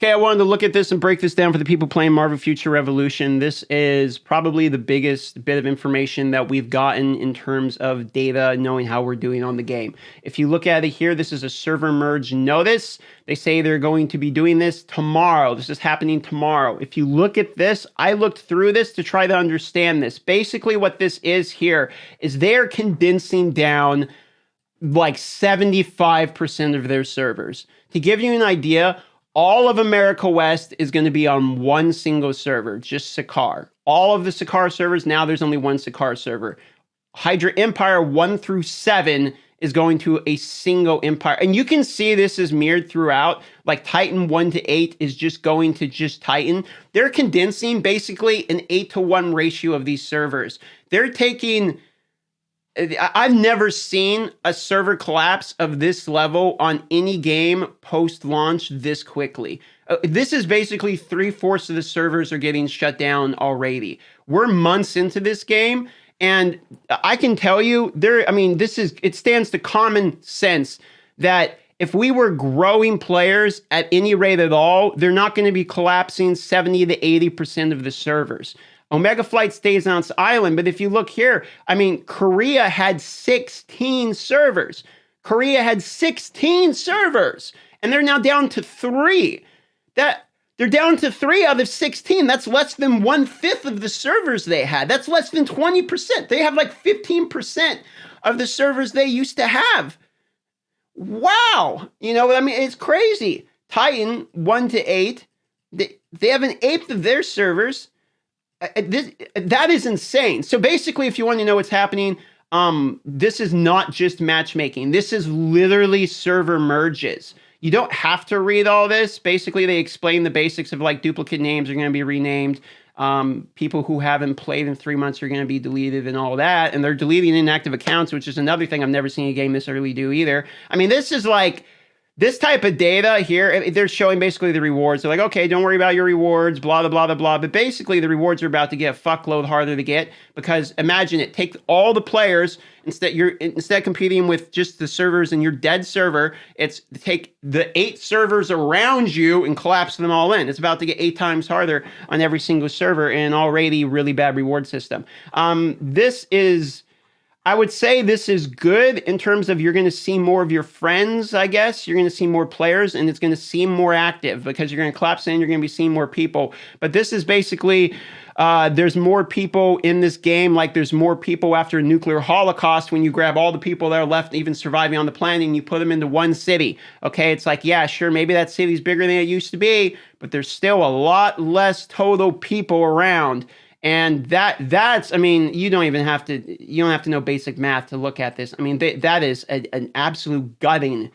Okay, I wanted to look at this and break this down for the people playing Marvel Future Revolution. This is probably the biggest bit of information that we've gotten in terms of data, knowing how we're doing on the game. If you look at it here, this is a server merge notice. They say they're going to be doing this tomorrow. This is happening tomorrow. If you look at this, I looked through this to try to understand this. Basically, what this is here is they're condensing down like 75% of their servers. To give you an idea, all of America West is going to be on one single server, just Sakaar. All of the Sakaar servers, now there's only one Sakaar server. Hydra Empire 1 through 7 is going to a single empire. And you can see this is mirrored throughout. Like Titan 1 to 8 is just going to just Titan. They're condensing basically an 8-to-1 ratio of these servers. They're taking... I've never seen a server collapse of this level on any game post-launch this quickly. This is basically 3/4 of the servers are getting shut down already. We're months into this game, and I can tell you, it stands to common sense that if we were growing players at any rate at all, they're not going to be collapsing 70 to 80% of the servers. Omega Flight stays on its island, but if you look here, Korea had 16 servers. Korea had 16 servers, and they're now down to 3. They're down to 3 out of 16. That's less than 1/5 of the servers they had. That's less than 20%. They have like 15% of the servers they used to have. Wow. It's crazy. Titan 1 to 8, they have an eighth of their servers. That is insane. So basically, if you want to know what's happening, this is not just matchmaking. This is literally server merges. You don't have to read all this. Basically, they explain the basics of like duplicate names are going to be renamed. People who haven't played in 3 months are going to be deleted and all that. And they're deleting inactive accounts, which is another thing I've never seen a game this early do either. This is like... This type of data here, they're showing basically the rewards. They're like, okay, don't worry about your rewards, blah, blah, blah, blah, blah. But basically, the rewards are about to get a fuckload harder to get because imagine it, take all the players, instead of competing with just the servers in your dead server, it's take the 8 servers around you and collapse them all in. It's about to get 8 times harder on every single server in an already really bad reward system. I would say this is good in terms of you're going to see more of your friends, I guess. You're going to see more players, and it's going to seem more active because you're going to collapse in, you're going to be seeing more people. But this is basically, there's more people in this game, like there's more people after a nuclear holocaust when you grab all the people that are left even surviving on the planet and you put them into one city. Okay, it's like, yeah, sure, maybe that city's bigger than it used to be, but there's still a lot less total people around. And that's, you don't have to know basic math to look at this. That is an absolute gutting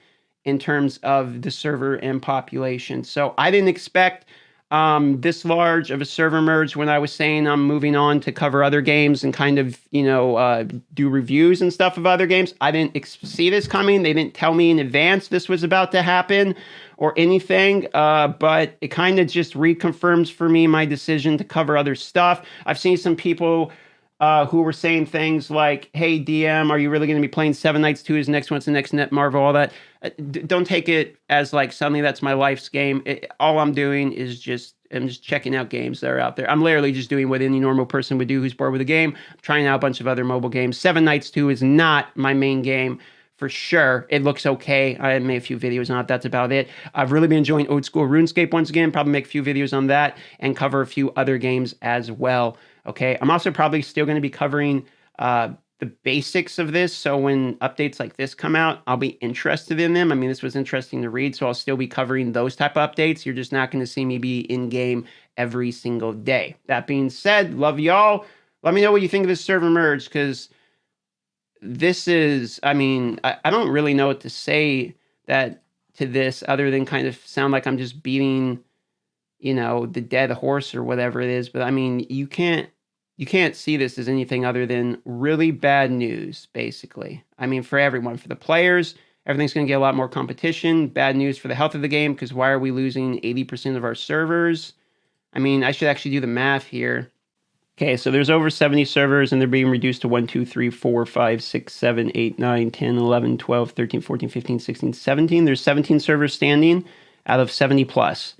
in terms of the server and population. So I didn't expect this large of a server merge when I was saying I'm moving on to cover other games and kind of, do reviews and stuff of other games. I didn't see this coming. They didn't tell me in advance this was about to happen or anything, but it kind of just reconfirms for me my decision to cover other stuff. I've seen some people who were saying things like, hey, DM, are you really going to be playing Seven Knights 2 as next? What's the next Net Marvel? All that. Don't take it as like suddenly that's my life's game. All I'm doing is I'm just checking out games that are out there. I'm literally just doing what any normal person would do who's bored with a game. I'm trying out a bunch of other mobile games. Seven Knights 2 is not my main game. For sure, it looks okay. I made a few videos on it. That's about it. I've really been enjoying old school RuneScape once again. Probably make a few videos on that and cover a few other games as well. Okay, I'm also probably still going to be covering the basics of this. So when updates like this come out, I'll be interested in them. This was interesting to read, so I'll still be covering those type of updates. You're just not going to see me be in game every single day. That being said, love y'all. Let me know what you think of this server merge because this is, I don't really know what to say to this other than kind of sound like I'm just beating, the dead horse or whatever it is. But you can't see this as anything other than really bad news, basically. For everyone, for the players, everything's going to get a lot more competition. Bad news for the health of the game because why are we losing 80% of our servers? I should actually do the math here. Okay, so there's over 70 servers, and they're being reduced to 1, 2, 3, 4, 5, 6, 7, 8, 9, 10, 11, 12, 13, 14, 15, 16, 17. There's 17 servers standing out of 70 plus.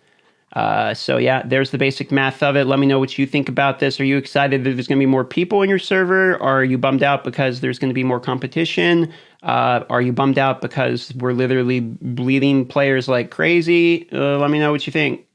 So yeah, there's the basic math of it. Let me know what you think about this. Are you excited that there's going to be more people in your server? Or are you bummed out because there's going to be more competition? Are you bummed out because we're literally bleeding players like crazy? Let me know what you think.